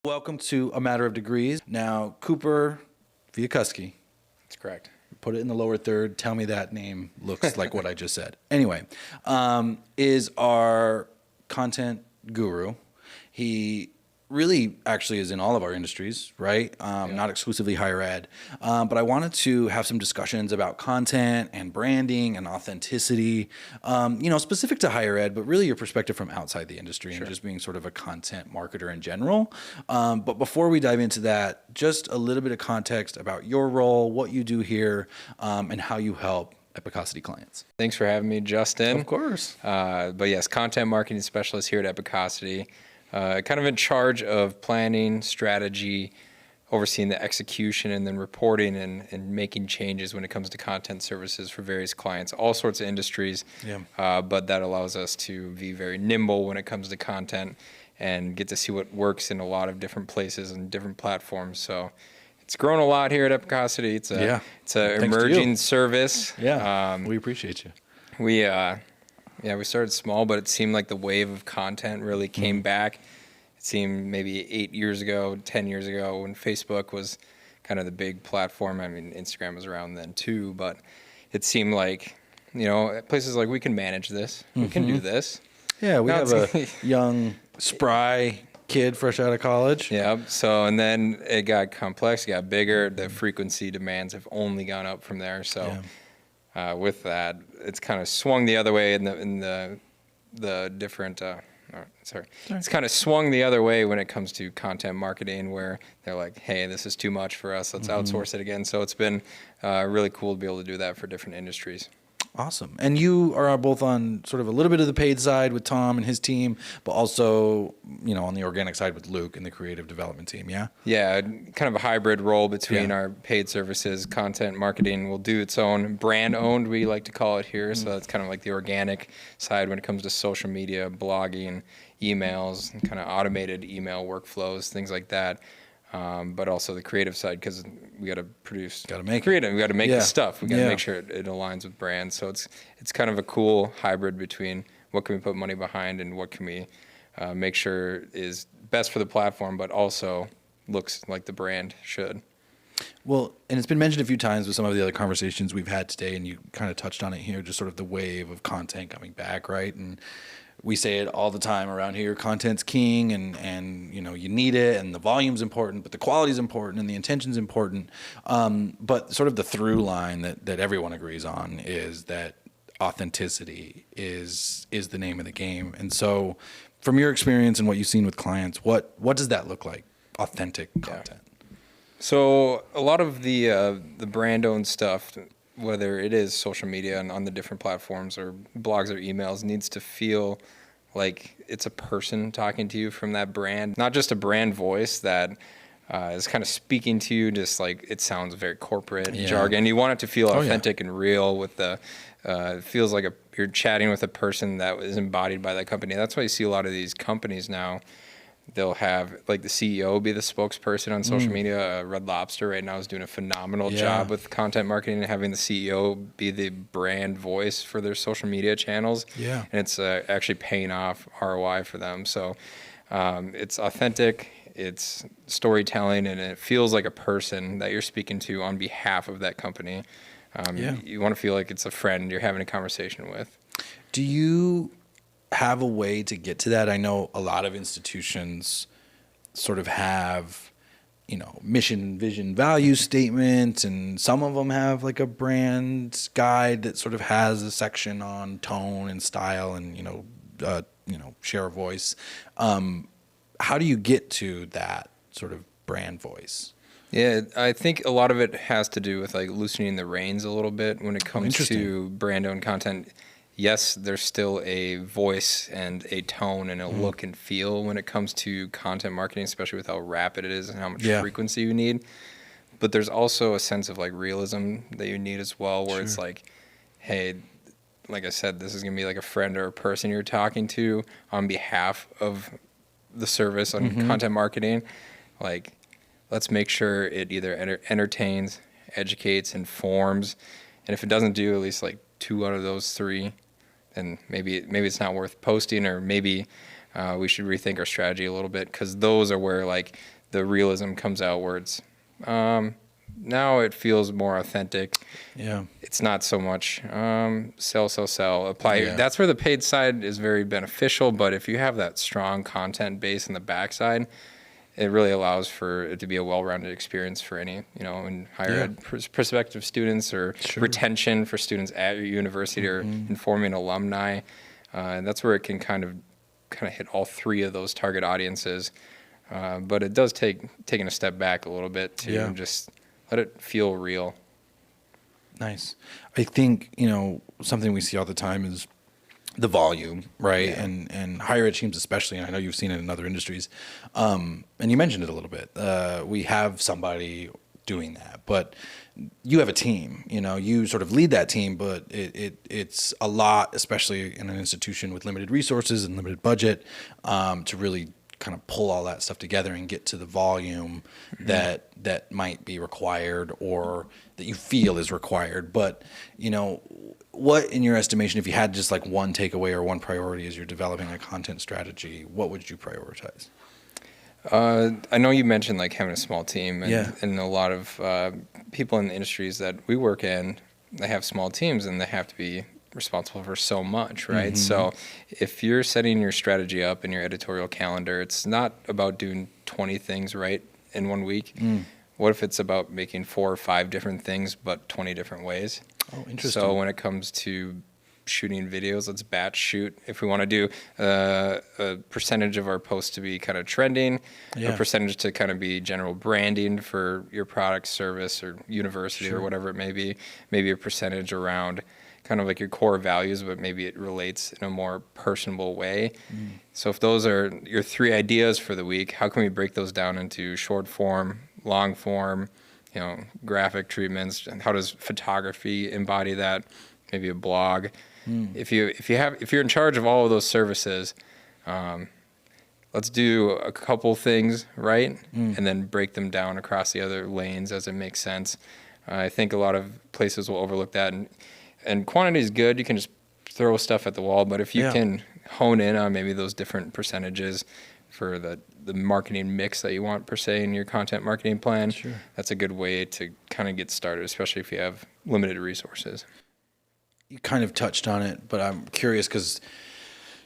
Welcome to A Matter of Degrees. Now, Cooper Chwialkowski. That's correct. Put it in the lower third. Tell me that name looks like what I just said. Anyway, is our content guru. He really actually is in all of our industries, right? Not exclusively higher ed. But I wanted to have some discussions about content and branding and authenticity, specific to higher ed, but really your perspective from outside the industry and just being sort of a content marketer in general. But before we dive into that, just a little bit of context about your role, what you do here, and how you help Epicosity clients. Thanks for having me, Justin. Of course. But yes, content marketing specialist here at Epicosity. Kind of in charge of planning, strategy, overseeing the execution, and then reporting and making changes when it comes to content services for various clients, all sorts of industries. Yeah. But that allows us to be very nimble when it comes to content and get to see what works in a lot of different places and different platforms. So it's grown a lot here at Epicosity. It's an emerging service. Yeah, we appreciate you. We started small, but it seemed like the wave of content really came back. It seemed maybe 8 years ago, 10 years ago, when Facebook was kind of the big platform. I mean, Instagram was around then too, but it seemed like, places like, we can manage this. We can do this. Yeah, we have a young, spry kid fresh out of college. Yeah, so, and then it got complex, it got bigger. The frequency demands have only gone up from there, so... Yeah. With that, it's kind of swung the other way in the different. It's kind of swung the other way when it comes to content marketing, where they're like, "Hey, this is too much for us. Let's outsource it again." So it's been really cool to be able to do that for different industries. Awesome. And you are both on sort of a little bit of the paid side with Tom and his team, but also, on the organic side with Luke and the creative development team, yeah? Yeah, kind of a hybrid role between our paid services. Content marketing will do its own, brand-owned, we like to call it here. So that's kind of like the organic side when it comes to social media, blogging, emails, and kind of automated email workflows, things like that. But also the creative side, because we got to produce, we got to make the stuff. We got to make sure it aligns with brands. So it's kind of a cool hybrid between what can we put money behind and what can we make sure is best for the platform, but also looks like the brand should. Well, and it's been mentioned a few times with some of the other conversations we've had today, and you kind of touched on it here, just sort of the wave of content coming back, right? And we say it all the time around here, content's king, and you need it, and the volume's important, but the quality's important, and the intention's important. But sort of the through line that everyone agrees on is that authenticity is the name of the game. And so from your experience and what you've seen with clients, what does that look like, authentic content? So a lot of the brand-owned stuff, whether it is social media and on the different platforms or blogs or emails, needs to feel like it's a person talking to you from that brand, not just a brand voice that is kind of speaking to you, just like it sounds very corporate jargon. You want it to feel authentic and real with it feels like you're chatting with a person that is embodied by that company. That's why you see a lot of these companies now. They'll have like the CEO be the spokesperson on social media. Red Lobster right now is doing a phenomenal job with content marketing and having the CEO be the brand voice for their social media channels. Yeah. And it's actually paying off ROI for them. So it's authentic, it's storytelling, and it feels like a person that you're speaking to on behalf of that company. You want to feel like it's a friend you're having a conversation with. Do you have a way to get to that? I know a lot of institutions sort of have, mission, vision, value statements, and some of them have like a brand guide that sort of has a section on tone and style and, share a voice. How do you get to that sort of brand voice? Yeah, I think a lot of it has to do with like loosening the reins a little bit when it comes to brand-owned content. Yes, there's still a voice and a tone and a look and feel when it comes to content marketing, especially with how rapid it is and how much frequency you need. But there's also a sense of like realism that you need as well, where it's like, hey, like I said, this is going to be like a friend or a person you're talking to on behalf of the service on content marketing. Like, let's make sure it either entertains, educates, informs. And if it doesn't do at least like 2 out of those 3, then maybe it's not worth posting, or maybe we should rethink our strategy a little bit, because those are where like the realism comes out where it's now it feels more authentic. Yeah. It's not so much sell, apply. Yeah. That's where the paid side is very beneficial. But if you have that strong content base in the backside, it really allows for it to be a well-rounded experience for any, in higher ed prospective students, or retention for students at your university, or informing alumni. And that's where it can kind of hit all three of those target audiences. But it does taking a step back a little bit to just let it feel real. Nice. I think, something we see all the time is the volume, right? Yeah. And higher ed teams especially, and I know you've seen it in other industries. And you mentioned it a little bit. We have somebody doing that, but you have a team, you sort of lead that team, but it's a lot, especially in an institution with limited resources and limited budget, to really kind of pull all that stuff together and get to the volume that might be required, or that you feel is required. But, what, in your estimation, if you had just like one takeaway or one priority as you're developing a content strategy, what would you prioritize? I know you mentioned like having a small team, and, Yeah. and a lot of people in the industries that we work in, they have small teams and they have to be responsible for so much, right? Mm-hmm. So if you're setting your strategy up in your editorial calendar, it's not about doing 20 things right in 1 week. What if it's about making 4 or 5 different things, but 20 different ways? Oh, interesting. So when it comes to shooting videos, let's batch shoot. If we want to do a percentage of our posts to be kind of trending, a percentage to kind of be general branding for your product, service, or university, or whatever it may be, maybe a percentage around kind of like your core values, but maybe it relates in a more personable way. So if those are your 3 ideas for the week, how can we break those down into short form, long form, graphic treatments? And how does photography embody that? Maybe a blog. If you're in charge of all of those services, let's do a couple things right, and then break them down across the other lanes as it makes sense. I think a lot of places will overlook that, and quantity is good. You can just throw stuff at the wall, but if you can hone in on maybe those different percentages for the marketing mix that you want per se in your content marketing plan, that's a good way to kind of get started, especially if you have limited resources. You kind of touched on it, but I'm curious because,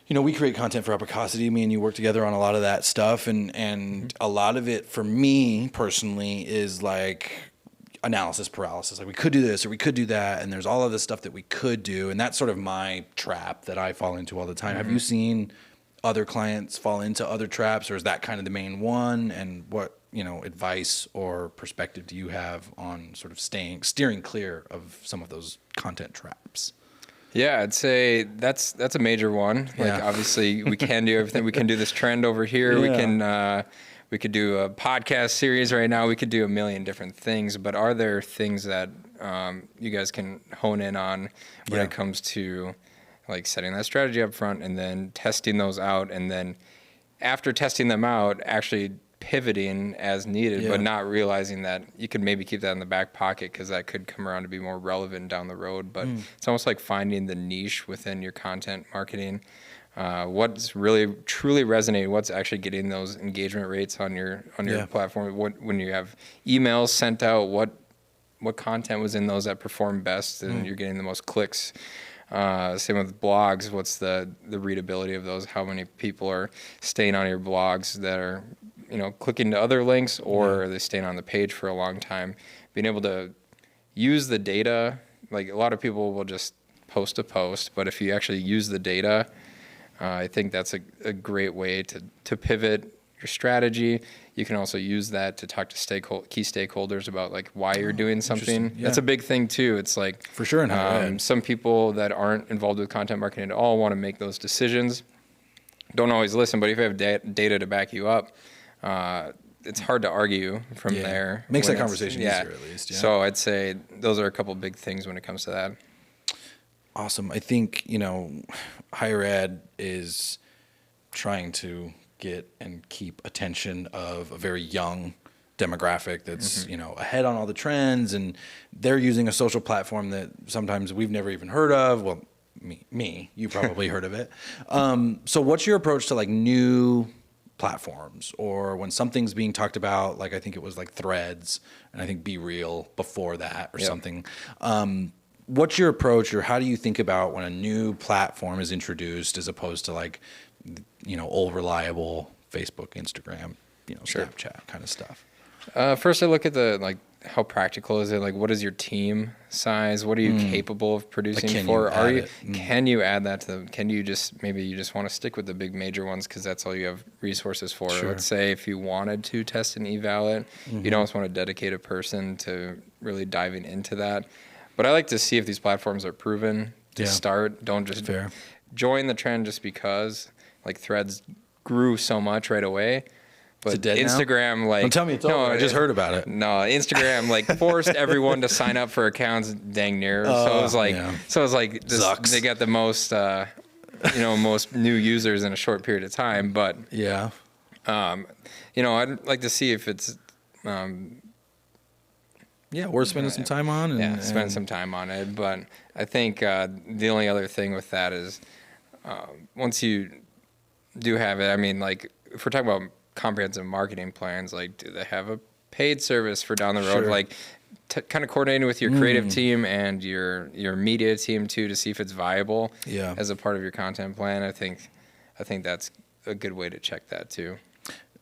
we create content for Epicosity. Me and you work together on a lot of that stuff, and a lot of it for me personally is like analysis paralysis. Like, we could do this or we could do that, and there's all of this stuff that we could do, and that's sort of my trap that I fall into all the time. Have you seen other clients fall into other traps, or is that kind of the main one? And what advice or perspective do you have on sort of steering clear of some of those content traps? Yeah, I'd say that's a major one. Like, obviously we can do everything. We can do this trend over here. We could do a podcast series right now. We could do a million different things. But are there things that you guys can hone in on when it comes to like setting that strategy up front, and then testing those out, and then after testing them out, actually pivoting as needed, but not realizing that you could maybe keep that in the back pocket because that could come around to be more relevant down the road. But it's almost like finding the niche within your content marketing. What's really truly resonating, what's actually getting those engagement rates on your platform. When you have emails sent out, what content was in those that performed best, and you're getting the most clicks. Same with blogs. What's the readability of those? How many people are staying on your blogs that are clicking to other links, or are they staying on the page for a long time? Being able to use the data, like a lot of people will just post a post, but if you actually use the data, I think that's a great way to pivot your strategy. You can also use that to talk to key stakeholders about like why you're doing something. That's a big thing too. It's like, for sure, some people that aren't involved with content marketing at all want to make those decisions. Don't always listen, but if you have data to back you up, it's hard to argue from there. Makes that conversation easier, at least. So I'd say those are a couple big things when it comes to that. Awesome. I think, higher ed is trying to get and keep attention of a very young demographic that's, ahead on all the trends, and they're using a social platform that sometimes we've never even heard of. Well, you probably heard of it. So what's your approach to like new platforms, or when something's being talked about, like I think it was like Threads, and I think Be Real before that or something. What's your approach, or how do you think about when a new platform is introduced as opposed to like, old reliable Facebook, Instagram, Snapchat kind of stuff? First, I look at how practical is it? Like, what is your team size? What are you capable of producing Can you add that to them? Can you maybe you just want to stick with the big major ones because that's all you have resources for? Sure. Let's say if you wanted to test and eval it, you don't want to dedicate a person to really diving into that. But I like to see if these platforms are proven to start. Don't just join the trend just because. Like Threads grew so much right away. But Instagram, now? Don't tell me it's over. I just heard about it. No, Instagram forced everyone to sign up for accounts dang near. So it was like, they got the most, most new users in a short period of time. But I'd like to see if it's worth spending some time on. Spend some time on it. But I think the only other thing with that is once you do have it, if we're talking about comprehensive marketing plans, do they have a paid service for down the road? Kind of coordinating with your creative team and your media team too to see if it's viable as a part of your content plan. I think that's a good way to check that too.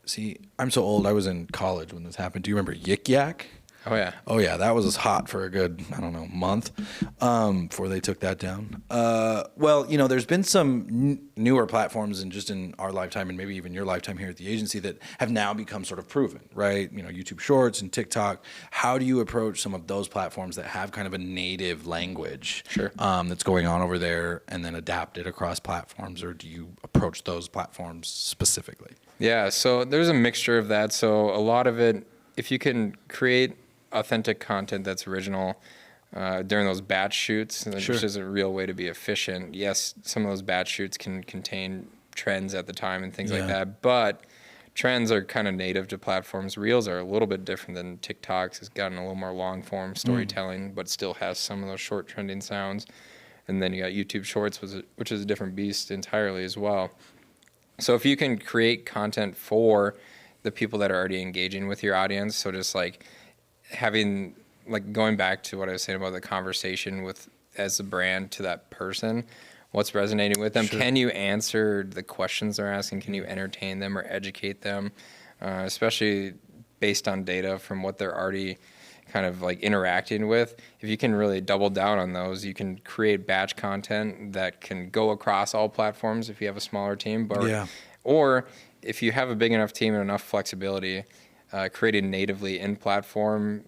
See, I'm so old. I was in college when this happened. Do you remember Yik Yak? Oh yeah. That was hot for a good, month before they took that down. There's been some newer platforms and just in our lifetime and maybe even your lifetime here at the agency that have now become sort of proven, right? YouTube Shorts and TikTok. How do you approach some of those platforms that have kind of a native language that's going on over there and then adapt it across platforms, or do you approach those platforms specifically? Yeah, so there's a mixture of that. So a lot of it, if you can create authentic content that's original during those batch shoots, which is a real way to be efficient. Yes, some of those batch shoots can contain trends at the time and things like that, but trends are kind of native to platforms. Reels are a little bit different than TikToks. It's gotten a little more long form storytelling, but still has some of those short trending sounds. And then you got YouTube Shorts, which is a different beast entirely as well. So if you can create content for the people that are already engaging with your audience, so just having going back to what I was saying about the conversation with as a brand to that person, what's resonating with them? Can you answer the questions they're asking? Can you entertain them or educate them? Especially based on data from what they're already kind of interacting with. If you can really double down on those, you can create batch content that can go across all platforms if you have a smaller team. Or if you have a big enough team and enough flexibility, creating natively in platform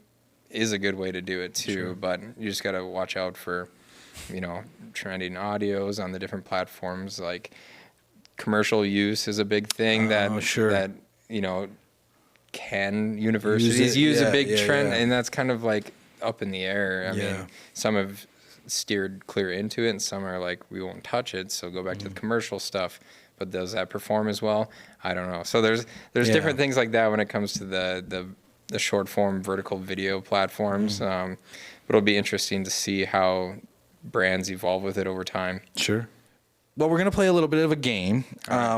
is a good way to do it too. But you just got to watch out for, trending audios on the different platforms. Commercial use is a big thing that can universities use a big trend, and that's kind of up in the air. I mean, some have steered clear into it, and some are we won't touch it. So go back to the commercial stuff. But does that perform as well? I don't know. So there's different things like that when it comes to the short form vertical video platforms. But it'll be interesting to see how brands evolve with it over time. Sure. Well, we're going to play a little bit of a game.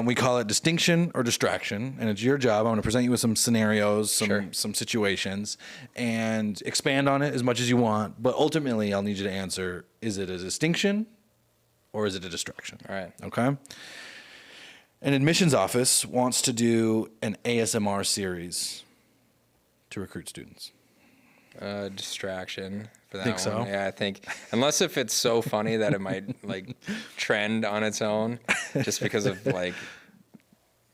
We call it distinction or distraction, and it's your job. I'm going to present you with some scenarios, some situations, and expand on it as much as you want. But ultimately, I'll need you to answer, is it a distinction or is it a distraction? All right. Okay? An admissions office wants to do an ASMR series to recruit students. Distraction for that think one. So? Yeah, I think unless if it's so funny that it might trend on its own, just because of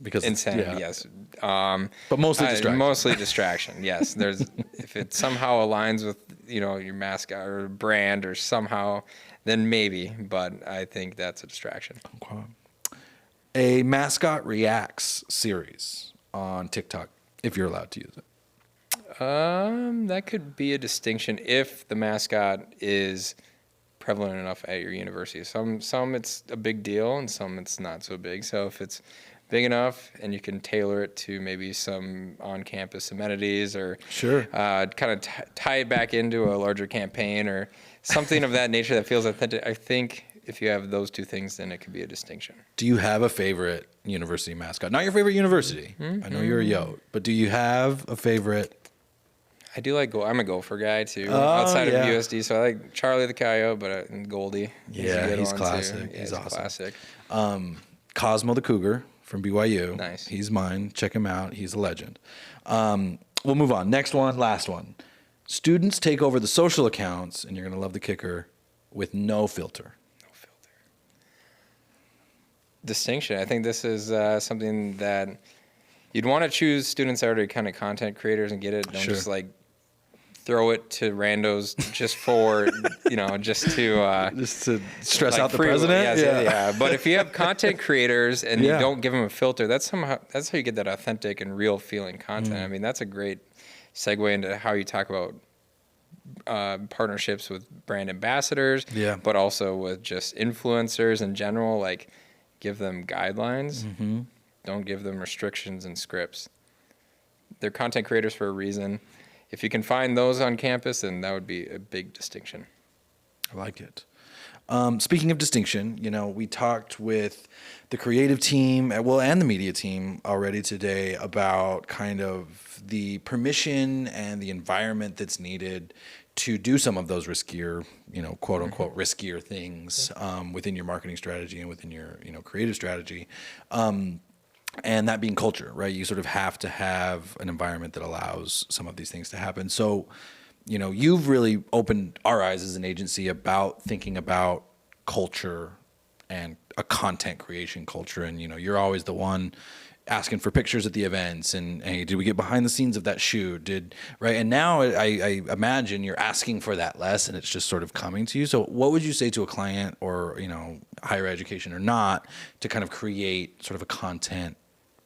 because insanity. Yes. But mostly distraction. Mostly distraction. Yes. If it somehow aligns with your mascot or brand or somehow, then maybe. But I think that's a distraction. Okay. A mascot reacts series on TikTok, if you're allowed to use it. That could be a distinction if the mascot is prevalent enough at your university. Some it's a big deal and some it's not so big. So if it's big enough and you can tailor it to maybe some on-campus amenities or kind of tie it back into a larger campaign or something of that nature that feels authentic, I think if you have those two things, then it could be a distinction. Do you have a favorite university mascot? Not your favorite university. I know you're a Yote, but do you have a favorite? I do like I'm a Gopher guy too, Oh, outside yeah. of USD. So I like Charlie the Coyote, but and Goldie. Yeah, he's one, classic. Yeah, He's awesome. classic. Cosmo the Cougar from BYU. Nice. He's mine. Check him out. He's a legend. We'll move on. Next one, last one. Students take over the social accounts, and you're going to love the kicker, with no filter. No filter. Distinction. I think this is something that you'd want to choose students that are kind of content creators and get it. Don't Sure. just like throw it to randos just for, just to Just to stress like out the free- president? yeah. But if you have content creators and Yeah. you don't give them a filter, that's how you get that authentic and real feeling content. Mm. I mean, that's a great segue into how you talk about partnerships with brand ambassadors, Yeah. but also with just influencers in general. Like, give them guidelines. Mm-hmm. Don't give them restrictions and scripts. They're content creators for a reason. If you can find those on campus, then that would be a big distinction. I like it. Speaking of distinction, we talked with the creative team, and the media team already today about kind of the permission and the environment that's needed to do some of those riskier, quote unquote, riskier things within your marketing strategy and within your, creative strategy. And that being culture, right? You sort of have to have an environment that allows some of these things to happen. So, you've really opened our eyes as an agency about thinking about culture and a content creation culture. And, you're always the one asking for pictures at the events and, hey, did we get behind the scenes of that shoot? Right? And now I imagine you're asking for that less and it's just sort of coming to you. So what would you say to a client or, higher education or not, to kind of create sort of a content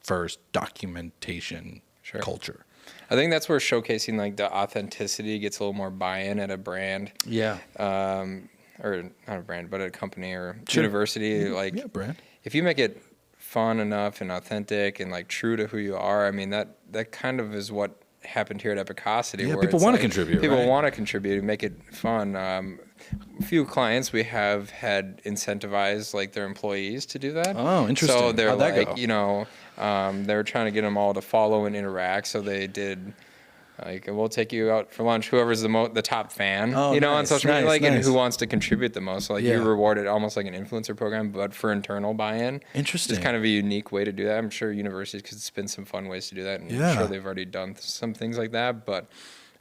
first documentation culture? I think that's where showcasing like the authenticity gets a little more buy-in at a brand. Yeah. Or not a brand, but a company or university. Like, yeah, brand. If you make it fun enough and authentic and like true to who you are, I mean, that kind of is what happened here at Epicosity. Yeah, where people want to contribute. People right? want to contribute and make it fun. A few clients we have had incentivized like their employees to do that. Oh, interesting. So they're How'd that like, go? they were trying to get them all to follow and interact. So they did. Like, we'll take you out for lunch. Whoever's the top fan, on nice, social media, nice. and who wants to contribute the most. So, like, you reward it almost like an influencer program, but for internal buy-in. Interesting. It's kind of a unique way to do that. I'm sure universities could spin some fun ways to do that, and I'm sure they've already done some things like that. But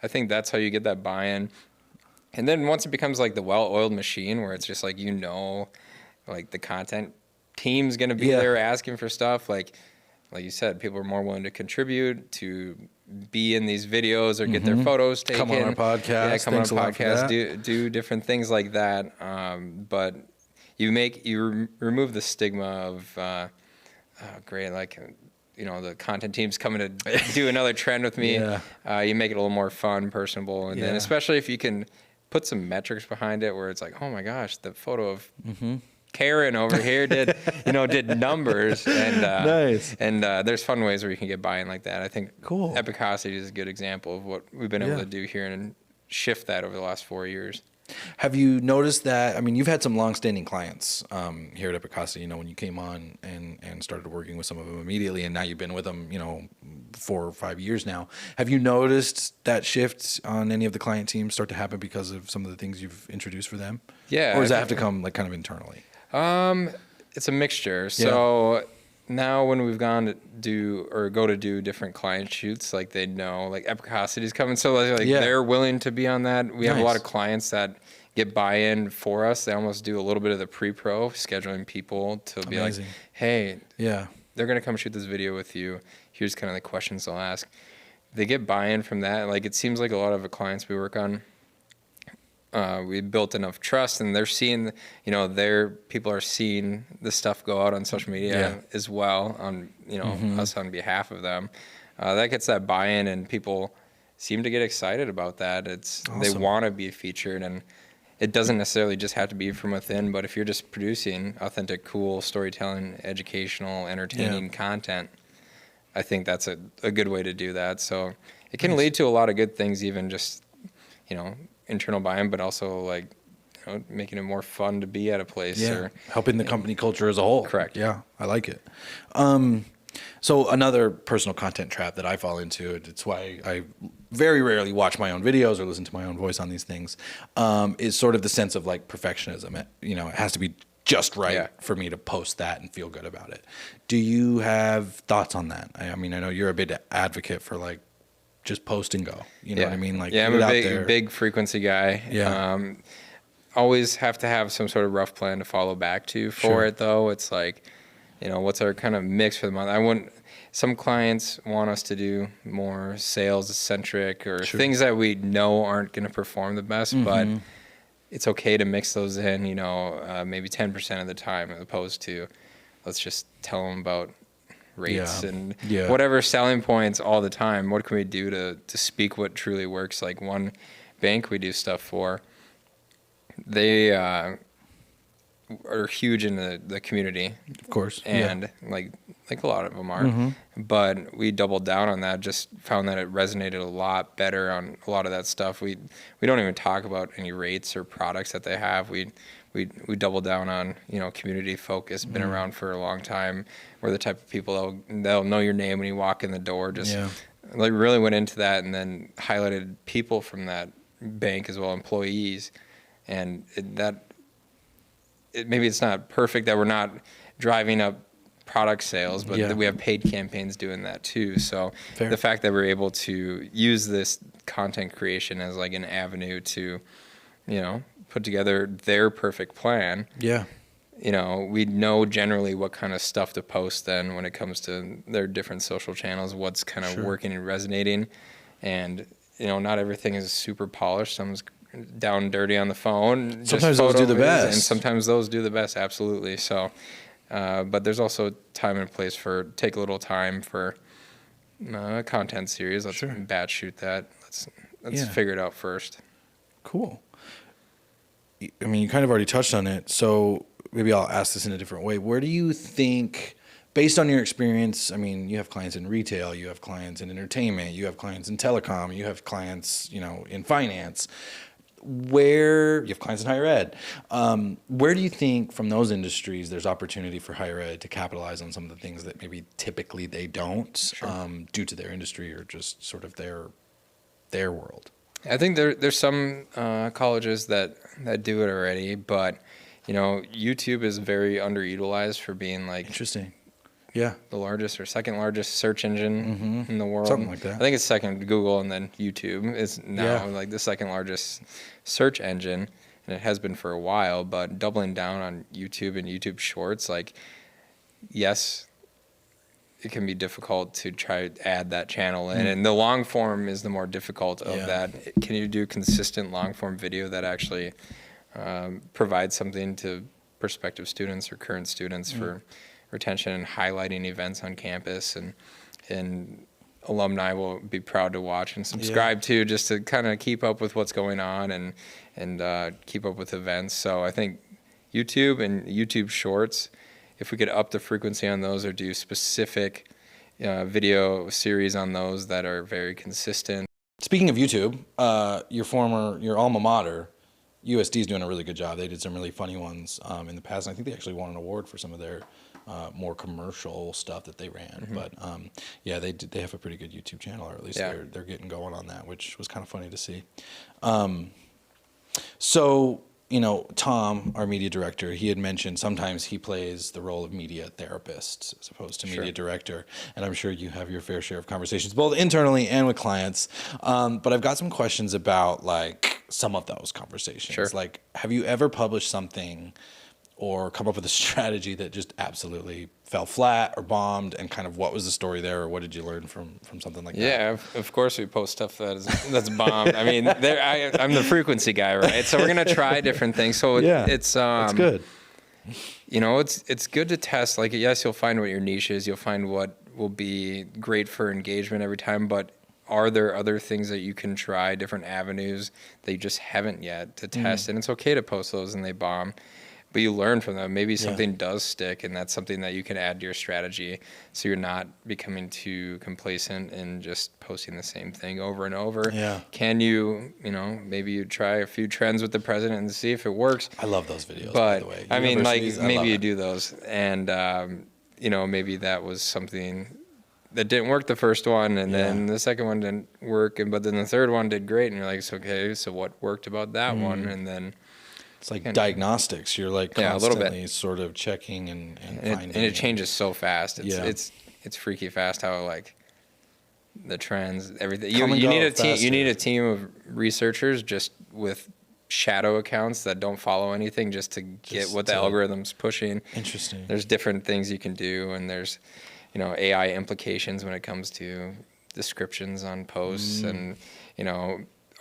I think that's how you get that buy-in. And then once it becomes like the well-oiled machine, where it's just like like the content team's gonna be there asking for stuff. Like you said, people are more willing to contribute, to be in these videos or get their photos taken. Come on our podcast. Yeah, come Thanks on our a lot for podcast. that. Do different things like that. But you remove the stigma of the content team's coming to do another trend with me. You make it a little more fun, personable, and then especially if you can put some metrics behind it, where it's like, oh my gosh, the photo of Karen over here did numbers, and nice. And there's fun ways where you can get buy-in like that. I think Cool. Epicosity is a good example of what we've been able to do here and shift that over the last 4 years. Have you noticed that? I mean, you've had some longstanding clients here at Epicosity, when you came on and started working with some of them immediately, and now you've been with them, 4 or 5 years now. Have you noticed that shift on any of the client teams start to happen because of some of the things you've introduced for them? Yeah. Or does that have to come like kind of internally? It's a mixture. So now when we've gone to go to do different client shoots, like they know, like Epicosity's coming, so they're willing to be on that. We have a lot of clients that get buy-in for us. They almost do a little bit of the pre-pro, scheduling people to be like, hey, they're going to come shoot this video with you. Here's kind of the questions they'll ask. They get buy-in from that. Like, it seems like a lot of the clients we work on, we built enough trust, and they're seeing, their people are seeing the stuff go out on social media as well on, us on behalf of them. That gets that buy-in, and people seem to get excited about that. They want to be featured, and it doesn't necessarily just have to be from within, but if you're just producing authentic, cool storytelling, educational, entertaining content, I think that's a good way to do that. So it can lead to a lot of good things, even just, internal buy-in, but also like making it more fun to be at a place. Yeah, Or helping the company culture as a whole. Correct. Yeah, I like it. So another personal content trap that I fall into, it's why I very rarely watch my own videos or listen to my own voice on these things, is sort of the sense of like perfectionism. It has to be just right for me to post that and feel good about it. Do you have thoughts on that? I mean, I know you're a big advocate for like just post and go. You know what I mean? Like, I'm a big frequency guy. Yeah. Always have to have some sort of rough plan to follow back to for it, though. It's like, what's our kind of mix for the month? Some clients want us to do more sales centric or things that we know aren't going to perform the best, but it's okay to mix those in, maybe 10% of the time, as opposed to let's just tell them about rates and whatever selling points all the time. What can we do to speak what truly works? Like one bank we do stuff for, they are huge in the community, of course, and like a lot of them are. But we doubled down on that. Just found that it resonated a lot better on a lot of that stuff. We don't even talk about any rates or products that they have. We doubled down on community focus. Been around for a long time. We're the type of people they'll know your name when you walk in the door. Just like really went into that, and then highlighted people from that bank as well, employees, and maybe it's not perfect that we're not driving up product sales, but we have paid campaigns doing that too. So the fact that we're able to use this content creation as like an avenue to, put together their perfect plan. Yeah. We know generally what kind of stuff to post then when it comes to their different social channels, what's kind of working and resonating. And, not everything is super polished. Some's down dirty on the phone. Sometimes those do the best. And sometimes those do the best, absolutely. So, but there's also time and place take a little time for a content series. Let's batch shoot that. Let's figure it out first. Cool. I mean, you kind of already touched on it, so maybe I'll ask this in a different way. Where do you think, based on your experience, I mean, you have clients in retail, you have clients in entertainment, you have clients in telecom, you have clients, in finance, you have clients in higher ed. Where do you think from those industries there's opportunity for higher ed to capitalize on some of the things that maybe typically they don't due to their industry or just sort of their world? I think there's some colleges that do it already, but YouTube is very underutilized for being like interesting. Yeah, the largest or second largest search engine in the world. Something like that. I think it's second to Google, and then YouTube is now like the second largest search engine, and it has been for a while. But doubling down on YouTube and YouTube Shorts, like, yes, it can be difficult to try to add that channel in, and the long form is the more difficult of that. Can you do consistent long form video that actually provides something to prospective students or current students for retention and highlighting events on campus, and alumni will be proud to watch and subscribe to, just to kind of keep up with what's going on and keep up with events. So I think YouTube and YouTube Shorts, if we could up the frequency on those or do specific video series on those that are very consistent. Speaking of YouTube, your alma mater, USD, is doing a really good job. They did some really funny ones in the past, and I think they actually won an award for some of their more commercial stuff that they ran. But they have a pretty good YouTube channel, or at least they're getting going on that, which was kind of funny to see. So Tom, our media director, he had mentioned sometimes he plays the role of media therapist as opposed to media director. And I'm sure you have your fair share of conversations, both internally and with clients. But I've got some questions about like some of those conversations. Like, have you ever published something or come up with a strategy that just absolutely fell flat or bombed, and kind of what was the story there, or what did you learn from something like that? Yeah, of course we post stuff that's bombed. I mean, I'm the frequency guy, right? So we're gonna try different things. So it's good. It's good to test. Like, yes, you'll find what your niche is. You'll find what will be great for engagement every time. But are there other things that you can try, different avenues that you just haven't yet to test? And it's okay to post those and they bomb. but you learn from them. Maybe something does stick, and that's something that you can add to your strategy, so you're not becoming too complacent and just posting the same thing over and over. Yeah. Can you, maybe you try a few trends with the president and see if it works. I love those videos, But by the way. I mean, like, Universities, I maybe love you it. do those, and maybe that was something that didn't work the first one, and then the second one didn't work, but then the third one did great, and you're like, so, okay, so what worked about that one? And then It's like diagnostics. You're like a little bit. constantly sort of checking and finding. And it changes so fast. Yeah. It's freaky fast how, like, the trends, everything. Come You and go need a team. faster. You need a team of researchers just with shadow accounts that don't follow anything, just to get Just what the to- algorithm's pushing. Interesting. There's different things you can do, and there's AI implications when it comes to descriptions on posts, and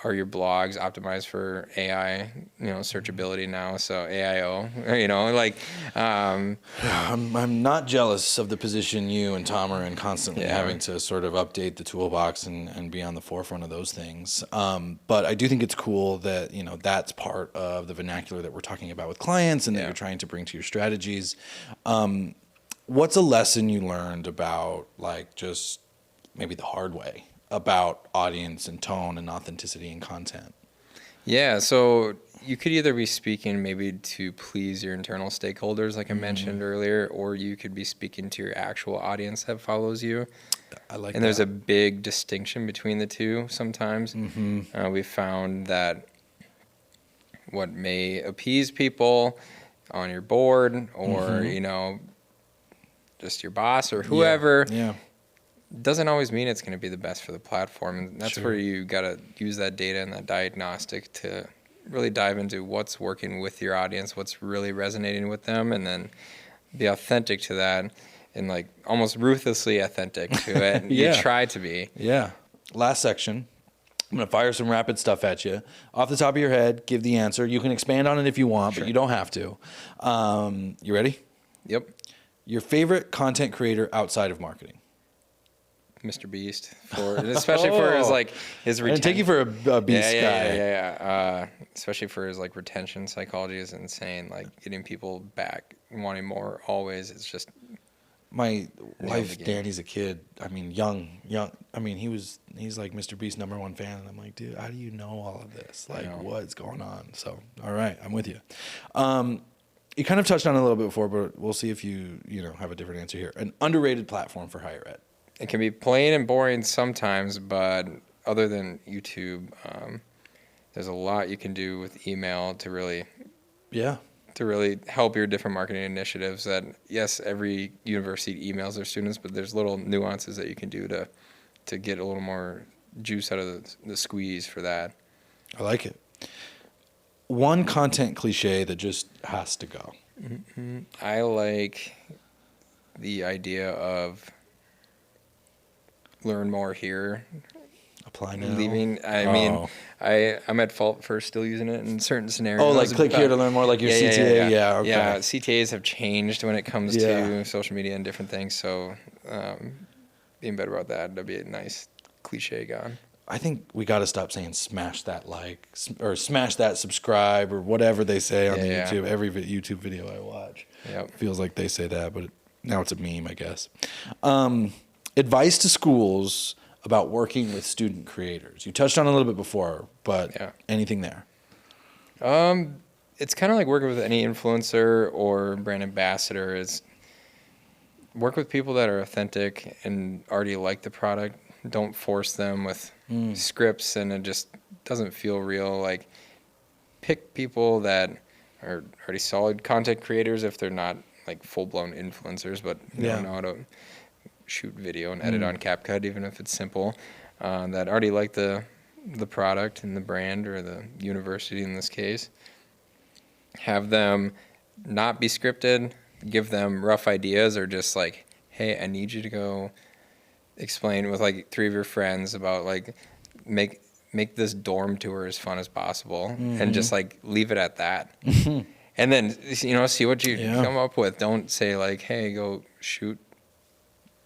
are your blogs optimized for AI searchability now? So AIO, I'm not jealous of the position you and Tom are in, constantly having to sort of update the toolbox and be on the forefront of those things. But I do think it's cool that that's part of the vernacular that we're talking about with clients, and that you're trying to bring to your strategies. What's a lesson you learned about, like, just maybe the hard way, about audience and tone and authenticity and content? Yeah, so you could either be speaking maybe to please your internal stakeholders, like I mentioned earlier, or you could be speaking to your actual audience that follows you. I like And that. there's a big distinction between the two sometimes. We found that what may appease people on your board, or, just your boss or whoever, Yeah. doesn't always mean it's going to be the best for the platform. And that's Sure. where you got to use that data and that diagnostic to really dive into what's working with your audience, what's really resonating with them, and then be authentic to that, and like almost ruthlessly authentic to it. Yeah. You try to be. Yeah. Last section. I'm going to fire some rapid stuff at you. Off the top of your head, give the answer. You can expand on it if you want, but you don't have to. You ready? Yep. Your favorite content creator outside of marketing? Mr. Beast, especially for his his I retention. didn't take you for a beast guy. Yeah. Especially for his retention psychology is insane. Like getting people back, wanting more always. It's just My the wife, game. Danny's a kid. I mean, young. I mean, he's like Mr. Beast's #1 fan, and I'm like, dude, how do you know all of this? Like, what's going on? So, all right, I'm with you. You kind of touched on it a little bit before, but we'll see if you have a different answer here. An underrated platform for higher ed. It can be plain and boring sometimes, but other than YouTube, there's a lot you can do with email to really help your different marketing initiatives. That, yes, every university emails their students, but there's little nuances that you can do to get a little more juice out of the squeeze for that. I like it. One content cliche that just has to go. I like the idea of learn more here. Apply now. Leaving. I mean, I'm at fault for still using it in certain scenarios. Oh, like click here to learn more, like your CTA? Yeah, okay. Yeah, CTAs have changed when it comes to social media and different things. So being better about that'd be a nice cliche gone. I think we got to stop saying smash that like or smash that subscribe or whatever they say on the YouTube. Every YouTube video I watch feels like they say that, but now it's a meme, I guess. Advice to schools about working with student creators. You touched on it a little bit before, but anything there? It's kind of like working with any influencer or brand ambassador. Is work with people that are authentic and already like the product. Don't force them with scripts, and it just doesn't feel real. Like, pick people that are already solid content creators if they're not like full-blown influencers, but know how to shoot video and edit on CapCut, even if it's simple, that already like the product and the brand, or the university in this case. Have them not be scripted, give them rough ideas, or just like, hey, I need you to go explain with like 3 of your friends about like make this dorm tour as fun as possible, and just like leave it at that. And then see what you come up with. Don't say like, hey, go shoot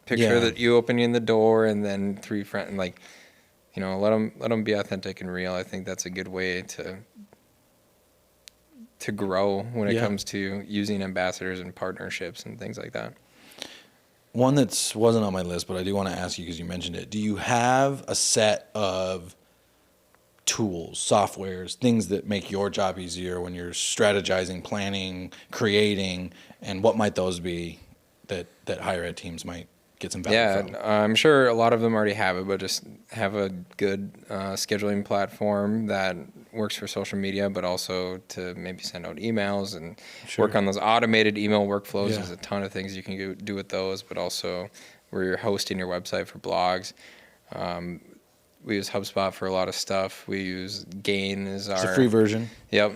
picture that you opening the door and then 3 friends, like, let them be authentic and real. I think that's a good way to to grow when it Yeah. comes to using ambassadors and partnerships and things like that. One that wasn't on my list, but I do want to ask you because you mentioned it. Do you have a set of tools, softwares, things that make your job easier when you're strategizing, planning, creating, and what might those be that higher ed teams might get some value from? I'm sure a lot of them already have it, but just have a good scheduling platform that works for social media, but also to maybe send out emails and Sure. work on those automated email workflows. Yeah. There's a ton of things you can do with those, but also where you're hosting your website for blogs. We use HubSpot for a lot of stuff. We use Gain as our... It's a free version. Yep.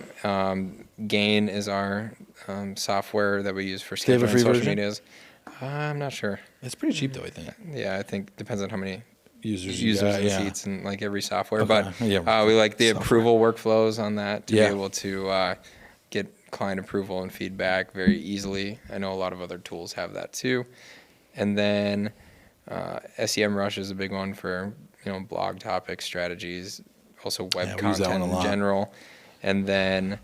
Gain is our software that we use for they have a scheduling free social version? medias. I'm not sure. It's pretty cheap though, I think. Yeah, I think depends on how many Users and yeah. seats and like every software. Okay. But Yeah. we like the Software. approval workflows on that to Yeah. be able to get client approval and feedback very easily. I know a lot of other tools have that too. And then SEMrush is a big one for blog topics, strategies, also web Yeah, we use that content one a in lot. general. And then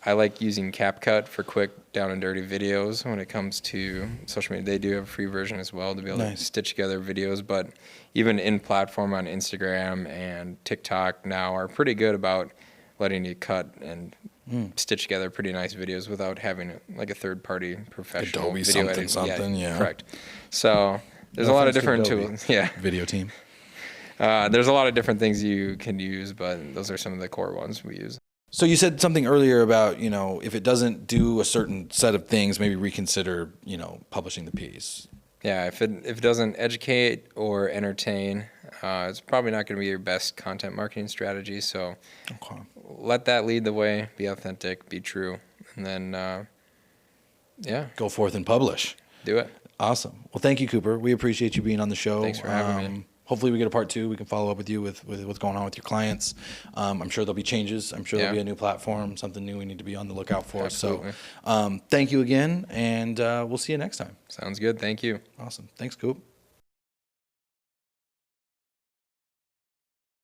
I like using CapCut for quick down and dirty videos when it comes to social media. They do have a free version as well to be able to Nice. stitch together videos, but even in platform on Instagram and TikTok now are pretty good about letting you cut and stitch together pretty nice videos without having like a third party professional Adobe video something, editing. something, yeah. Correct. So there's No a lot of offense to different Adobe. tools. Yeah. Video team. There's a lot of different things you can use, but those are some of the core ones we use. So you said something earlier about, if it doesn't do a certain set of things, maybe reconsider, publishing the piece. Yeah, if it doesn't educate or entertain, it's probably not going to be your best content marketing strategy. So Okay. let that lead the way. Be authentic, be true, and then Go forth and publish. do it. Awesome. Well, thank you, Cooper. We appreciate you being on the show. Thanks for having me. Hopefully we get a part 2. We can follow up with you with what's going on with your clients. I'm sure there'll be changes. I'm sure there'll be a new platform, something new we need to be on the lookout for. Absolutely. So thank you again, and we'll see you next time. Sounds good. Thank you. Awesome. Thanks, Coop.